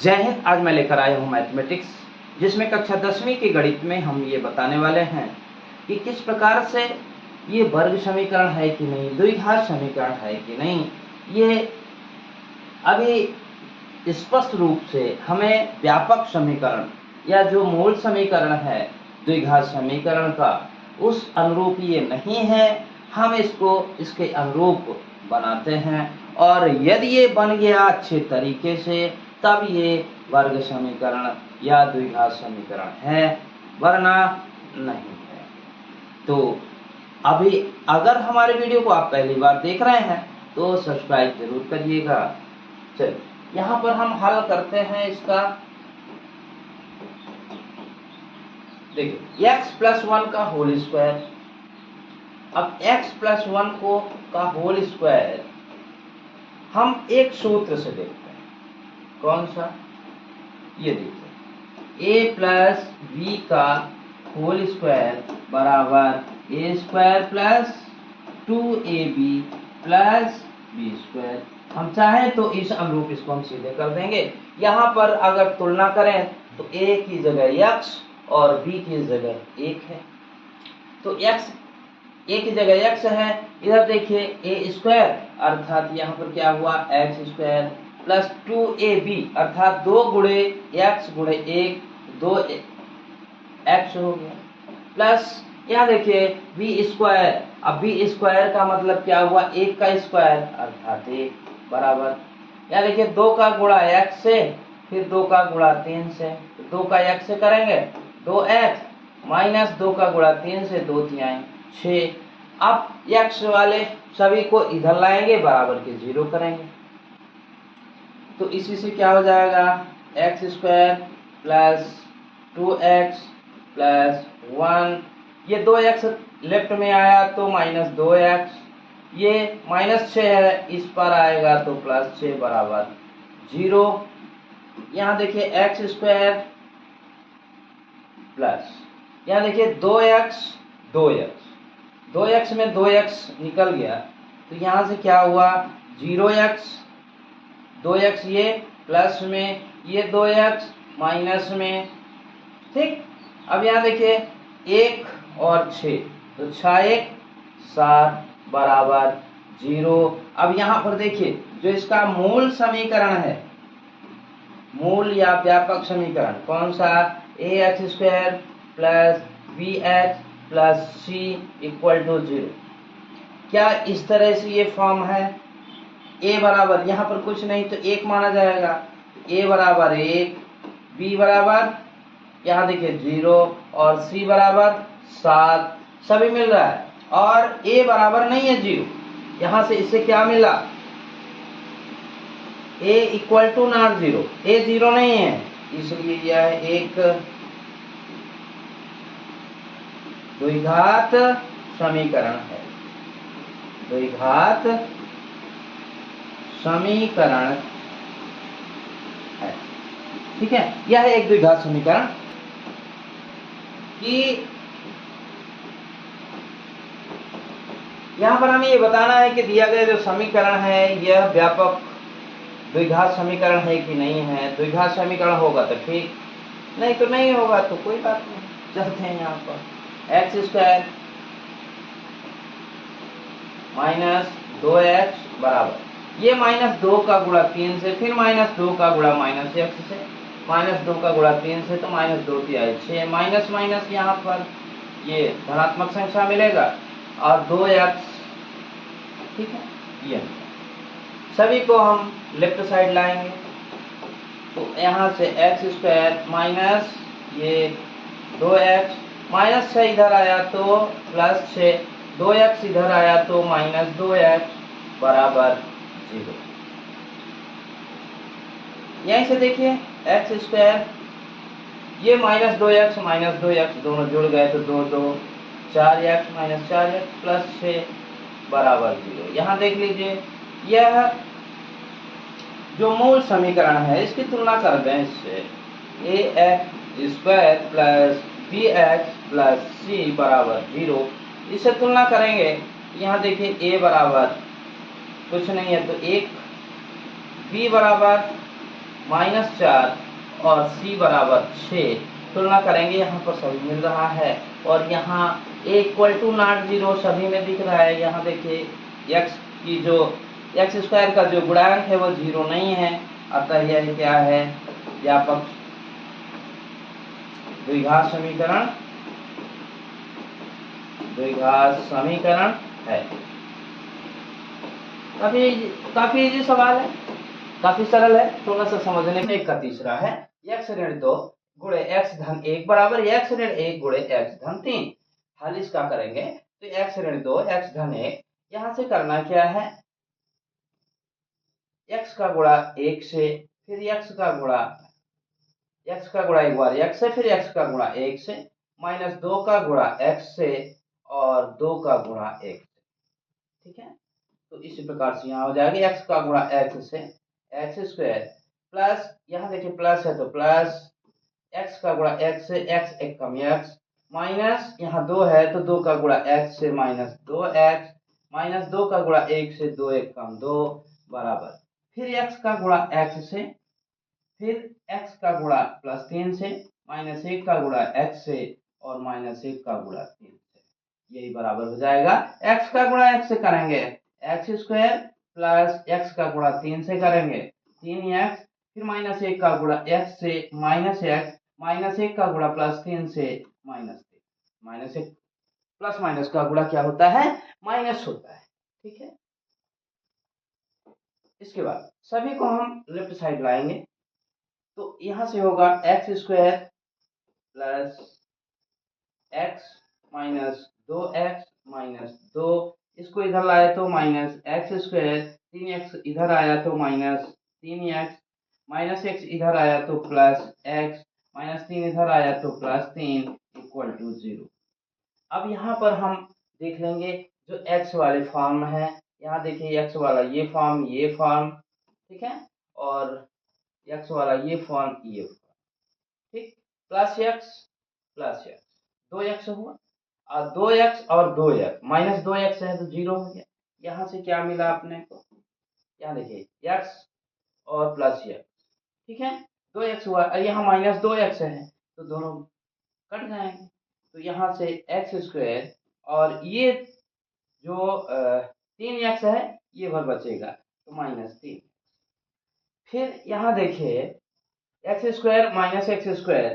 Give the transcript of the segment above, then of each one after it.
जय हिंद। आज मैं लेकर आया हूँ मैथमेटिक्स, जिसमें कक्षा 10वीं के गणित में हम ये बताने वाले हैं कि किस प्रकार से ये वर्ग समीकरण है कि नहीं, द्विघात समीकरण है कि नहीं। ये अभी स्पष्ट रूप से हमें व्यापक समीकरण या जो मूल समीकरण है द्विघात समीकरण का, उस अनुरूप ये नहीं है। हम इसको इसके अनुरूप बनाते हैं और यदि ये बन गया अच्छे तरीके से तब ये वर्ग समीकरण या द्विघात समीकरण है, वरना नहीं है। तो अभी अगर हमारे वीडियो को आप पहली बार देख रहे हैं तो सब्सक्राइब जरूर करिएगा। चलिए यहाँ पर हम हल करते हैं इसका। देखिए x+1 का होल स्क्वायर। अब x+1 को का होल स्क्वायर हम एक सूत्र से देखते हैं। कौन सा? ये देखिए, a प्लस b का होल स्क्वायर बराबर a square plus 2ab plus b square. हम चाहें तो इस अनुरूप इसको हम सीधे कर देंगे। यहाँ पर अगर तुलना करें तो a की जगह x और b की जगह 1 है, तो x a की जगह x है। इधर देखिए a स्क्वायर अर्थात यहाँ पर क्या हुआ, x स्क्वायर प्लस 2ab अर्थात 2 गुणे x गुणे 1 2x हो गया, प्लस यहाँ देखिए b स्क्वायर। अब b स्क्वायर का मतलब क्या हुआ, 1 का स्क्वायर अर्थात 1 बराबर, यहाँ देखिए 2 का गुणा x से, फिर 2 का गुणा 3 से, तो 2 का x से करेंगे 2x माइनस 2 का गुणा 3 से 2 तिहाई 6। अब x वाले सभी को इधर लाएंगे, बराबर के 0 करेंगे, तो इसी से क्या हो जाएगा, x square plus 2x plus 1, ये 2x लेफ्ट में आया तो माइनस 2x, ये माइनस 6 है, इस पर आएगा तो प्लस 6 बराबर 0। यहाँ देखिए x स्क्वायर प्लस यहाँ देखिए 2x में 2x निकल गया, तो यहाँ से क्या हुआ 0x, 2x ये प्लस में, ये 2x माइनस में, ठीक। अब यहाँ देखिए 1 और 6, तो 6 1 7 बराबर 0। अब यहाँ पर देखिए जो इसका मूल समीकरण है, मूल या व्यापक समीकरण कौन सा, ax square plus bx plus c equal to 0। क्या इस तरह से ये फॉर्म है, a बराबर यहाँ पर कुछ नहीं तो 1 माना जाएगा, a बराबर 1, b बराबर यहाँ देखिए 0 और c बराबर 7, सभी मिल रहा है, और a बराबर नहीं है 0। यहाँ से इससे क्या मिला, a equal to not 0, a 0 नहीं है, इसलिए यह एक द्विघात समीकरण है, द्विघात समीकरण है, ठीक है। यह है एक द्विघात समीकरण कि यहाँ पर हमें ये बताना है कि दिया गया जो समीकरण है यह व्यापक द्विघात समीकरण है कि नहीं है। द्विघात समीकरण होगा तो ठीक, नहीं तो नहीं होगा तो कोई बात नहीं। चलते हैं यहाँ पर x स्क्वायर माइनस 2x बराबर, ये माइनस 2 का गुणा 3 से, फिर माइनस 2 का गुणा माइनस x से, माइनस 2 का गुणा 3 से तो माइनस 2 तिहाई 6, माइनस माइनस यहाँ पर ये धनात्मक संख्या मिलेगा और 2x, ठीक है। ये सभी को हम लेफ्ट साइड लाएंगे, तो यहाँ से x स्क्वायर माइनस ये 2x, माइनस 6 इधर आया तो प्लस 6, 2x इधर आया तो माइनस 2x बराबर 0। यहीं से देखिए x स्क्वायर, ये माइनस 2x दोनों जुड़ गए तो 2 2 4x माइनस 4x प्लस 6 बराबर 0। यहाँ देख लीजिए यह जो मूल समीकरण है इसकी तुलना कर दें इससे, ax square plus bx plus c बराबर 0, इससे तुलना करेंगे। यहाँ देखिए a बराबर कुछ नहीं है तो 1, b बराबर -4 और c बराबर 6 तुलना करेंगे, यहाँ पर सभी मिल रहा है और यहाँ a इक्वल टू नॉट 0 सभी में दिख रहा है। यहाँ देखिए x की जो x स्क्वायर का जो गुणांक है वो 0 नहीं है, अतः यह क्या है, व्यापक द्विघात समीकरण है। काफी इजी सवाल है, काफी सरल है, थोड़ा सा समझने में। एक का तीसरा है x ऋण 2 गुणे x धन 1 बराबर x ऋण 1 गुणे x धन 3। हल इसका करेंगे तो x ऋण 2 x धन 1, यहां से करना क्या है, x का गुणा 1 से, फिर x का गुणा एक बार x से, फिर x का गुणा 1 से, माइनस 2 का गुणा x से और 2 का गुणा 1 से। ठीक है, तो इसी प्रकार से यहाँ हो जाएगा x का गुणा x से x स्क्वायर प्लस, यहाँ देखिए प्लस है तो प्लस x का गुणा x से x एक कम x, माइनस यहाँ 2 है तो 2 का गुणा x से माइनस 2x, माइनस 2 का गुणा 1 से 2 एक कम 2 बराबर, फिर x का गुणा x से, फिर x का गुणा प्लस 3 से, माइनस 1 का गुणा x से और माइनस 1 का गुणा 3 से, यही बराबर हो जाएगा x का गुणा x से करेंगे x स्क्वायर प्लस x का गुणा 3 से करेंगे 3x, फिर माइनस 1 का गुणा x से माइनस x, माइनस 1 का गुणा प्लस 3 से माइनस 3, माइनस 1 प्लस माइनस का गुणा क्या होता है, माइनस होता है। ठीक है, इसके बाद सभी को हम लेफ्ट साइड लाएंगे तो यहां से होगा x square plus x minus 2x minus 2, इसको इधर लाए तो माइनस एक्स स्क्वायर, 3x इधर आया तो माइनस 3x, माइनस x इधर आया तो प्लस x, माइनस 3 इधर आया तो प्लस 3 इक्वल टू 0। अब यहाँ पर हम देख लेंगे जो x वाले फॉर्म है, यहाँ देखिए x वाला ये फॉर्म, ठीक है, और x वाला ये फॉर्म, ठीक, प्लस एक्स 2x हुआ और 2x और 2x, माइनस 2x है तो 0 हो गया। यहाँ से क्या मिला अपने को, यहाँ देखिए x और प्लस x, ठीक है, 2x हुआ और यहाँ माइनस 2x है तो दोनों कट जाएंगे, तो यहाँ से एक्स स्क्वायर और ये जो 3x है ये भर बचेगा तो माइनस 3। फिर यहाँ देखिए x square minus x square,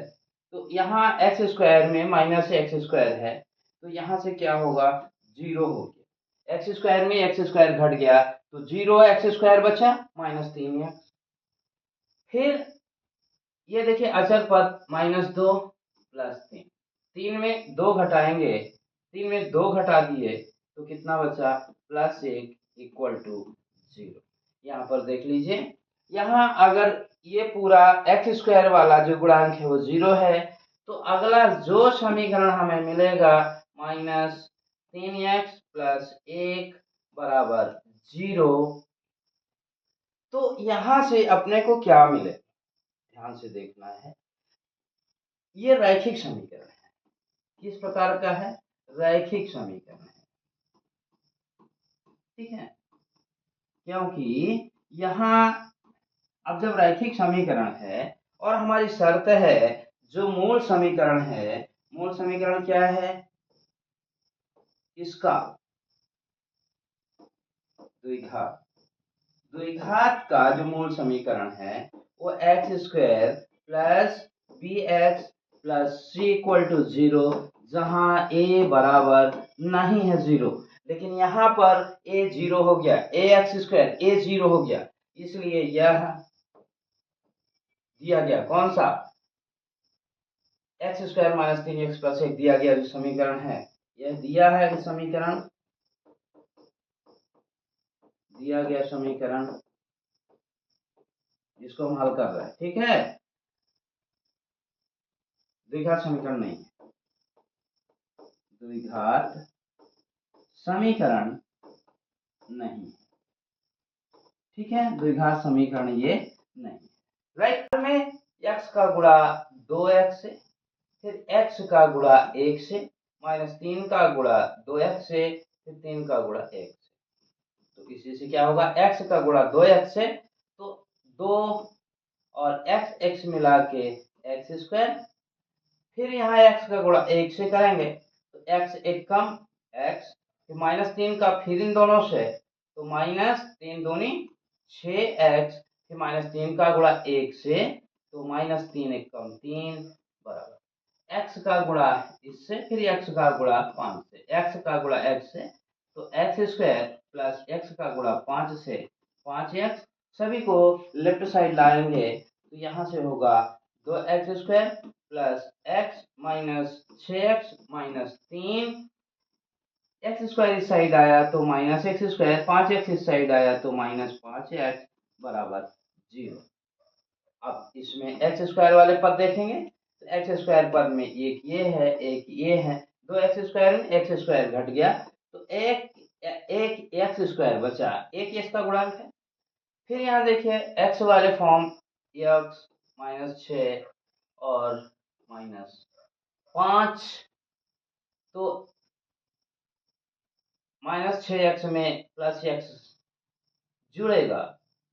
तो यहाँ एक्स स्क्वायर में माइनस एक्स स्क्वायर है तो यहाँ से क्या होगा, 0 हो गया, एक्स स्क्वायर में एक्स स्क्वायर घट गया तो 0 एक्स स्क्वायर बचा माइनस 3x। फिर ये देखिए अचर पद -2 प्लस 3, 3 में 2 घटाएंगे, 3 में 2 घटा दिए तो कितना बचा, +1 इक्वल टू 0। यहाँ पर देख लीजिए, यहाँ अगर ये पूरा एक्स स्क्वायर वाला जो गुणांक है वो 0 है तो अगला जो समीकरण हमें मिलेगा -3x प्लस 1 बराबर 0। तो यहाँ से अपने को क्या मिले, ध्यान से देखना है, ये रैखिक समीकरण है। किस प्रकार का है, रैखिक समीकरण है, ठीक है, क्योंकि यहाँ अब जब रैखिक समीकरण है और हमारी शर्त है जो मूल समीकरण है, मूल समीकरण क्या है, इसका द्विघात का जो मूल समीकरण है वो x square plus b x plus c equal to 0, जहां ए बराबर नहीं है 0, लेकिन यहाँ पर ए 0 हो गया, ए एक्स स्क्वायर ए 0 हो गया, इसलिए यह दिया गया कौन सा, x square minus 3x plus 1 दिया गया जो समीकरण है, यह दिया है समीकरण, दिया गया समीकरण जिसको हम हल कर रहे हैं, ठीक है, द्विघात समीकरण नहीं है, द्विघात समीकरण नहीं, ठीक है, द्विघात समीकरण ये नहीं, राइट में x का गुणा 2x से, फिर x का गुणा 1 से, -3 का गुणा 2x से, फिर 3 का गुणा 1 से, तो इसी से क्या होगा, x का गुणा 2x से तो 2 और एक्स एक्स मिला के एक्स स्क्वायर, फिर यहाँ एक्स का गुणा 1 से करेंगे तो एक्स एक कम एक्स, फिर -3 का फिर इन दोनों से तो -3 दूनी 6x, फिर -3 का गुणा 1 से तो -3 एक कम 3 बराबर x का गुणा इससे, फिर x का गुणा 5 से, x का गुणा x से तो एक्स स्क्वायर प्लस एक्स का गुणा 5 से 5x, सभी को लेफ्ट साइड लाएंगे तो यहाँ से होगा 2x square plus x minus 6x minus 3, x square इस साइड आया तो माइनस एक्स स्क्वायर, 5x इस साइड आया तो -5x बराबर 0। अब इसमें एक्स स्क्वायर वाले पद देखेंगे तो एक्स स्क्वायर पद में एक ये है एक ये है, 2x स्क्वायर में एक्स स्क्वायर घट गया तो एक एक्स स्क्वायर बचा, एक इसका गुणांक है। फिर यहाँ देखिए एक्स वाले फॉर्म x -6 और -5, तो -6x में प्लस x जुड़ेगा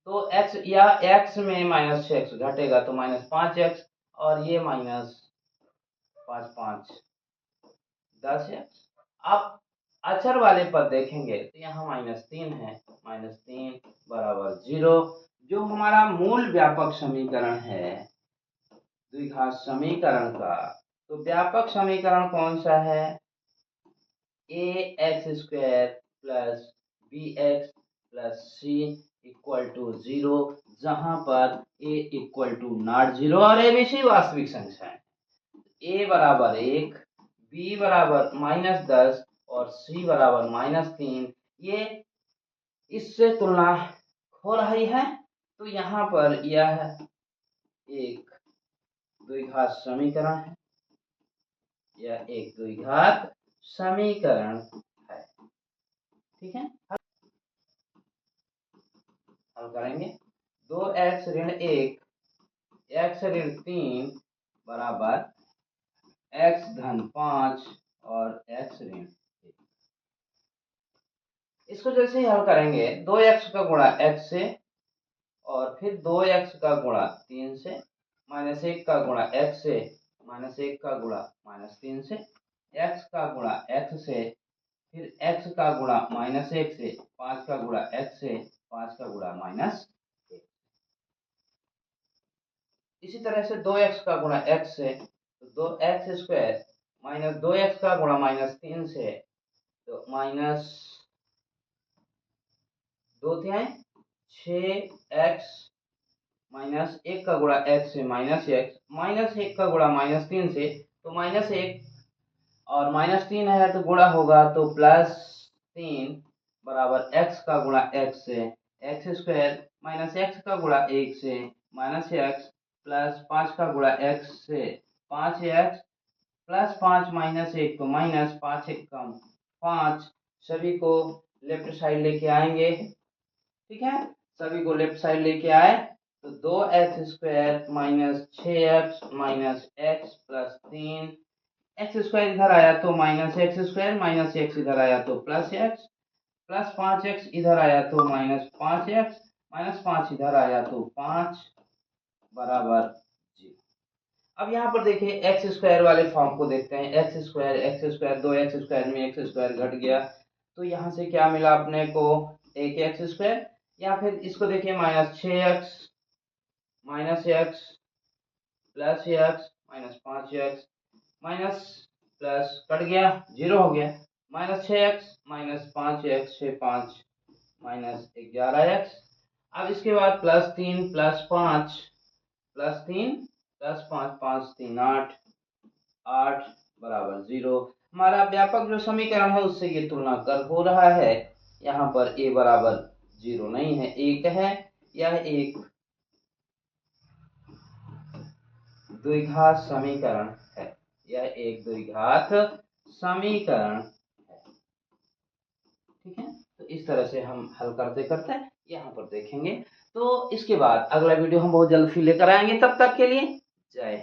तो x या x में -6x घटेगा तो -5x, और ये -5 5 10x। अब अचर वाले पद देखेंगे तो यहाँ -3 है, -3 बराबर 0। जो हमारा मूल व्यापक समीकरण है द्विघात समीकरण का, तो व्यापक समीकरण कौन सा है? ax² plus bx plus c equal to 0, जहां पर a इक्वल टू नॉट 0 और abc वास्तविक संख्या है। a बराबर 1, b बराबर -10 और c बराबर -3, ये इससे तुलना हो रही है तो यहाँ पर यह एक द्विघात समीकरण है, यह एक द्विघात समीकरण है। ठीक है, हल करेंगे 2x ऋण 1 x ऋण 3 बराबर x धन 5 और x ऋण 1। इसको जैसे ही हल करेंगे 2x का गुणा x से और फिर 2x का गुणा 3 से, -1 का गुणा x से, -1 का गुणा -3 से, x का गुणा x से, फिर x का गुणा -1 से, 5 का गुणा x से, 5 का गुणा -1। इसी तरह से 2x का गुणा x से तो 2x स्क्वायर माइनस 2x का गुणा -3 से तो -2×6x माइनस 1 का गुणा x से -x, -1 का गुणा -3 से तो -1 और -3 है तो गुणा होगा तो +3 बराबर x का गुणा x से x स्क्वायर माइनस x का गुणा 1 से -x प्लस 5 का गुणा x से 5x प्लस 5 -1 तो -5 1 कम 5, सभी को लेफ्ट साइड लेके आएंगे। ठीक है, सभी को लेफ्ट साइड लेके आए तो 2x square minus 6x minus x plus 3, x square इधर आया तो -x स्क्वायर, -x इधर आया तो +x, प्लस 5x इधर आया तो -5x, -5 इधर आया तो 5 बराबर 0। अब यहाँ पर देखिए एक्स स्क्वायर वाले फॉर्म को देखते हैं, एक्स स्क्वायर 2x स्क्वायर में एक्स स्क्वायर घट गया तो यहाँ से क्या मिला अपने को, एक एक्स स्क्वायर, या फिर इसको देखिए -6x -x plus x -5x minus plus cut गया 0 हो गया, -6x -5x से 5 -11x। अब इसके बाद +3 +5 +3 +5 5 3 8 8 बराबर 0। हमारा व्यापक जो समीकरण है उससे ये तुलना कर हो रहा है, यहाँ पर a बराबर 0 नहीं है, 1 है। यह एक द्विघात समीकरण है, यह एक द्विघात समीकरण है। ठीक है, तो इस तरह से हम हल करते करते यहाँ पर देखेंगे। तो इसके बाद अगला वीडियो हम बहुत जल्द फिर लेकर आएंगे, तब तक के लिए जय हिंद।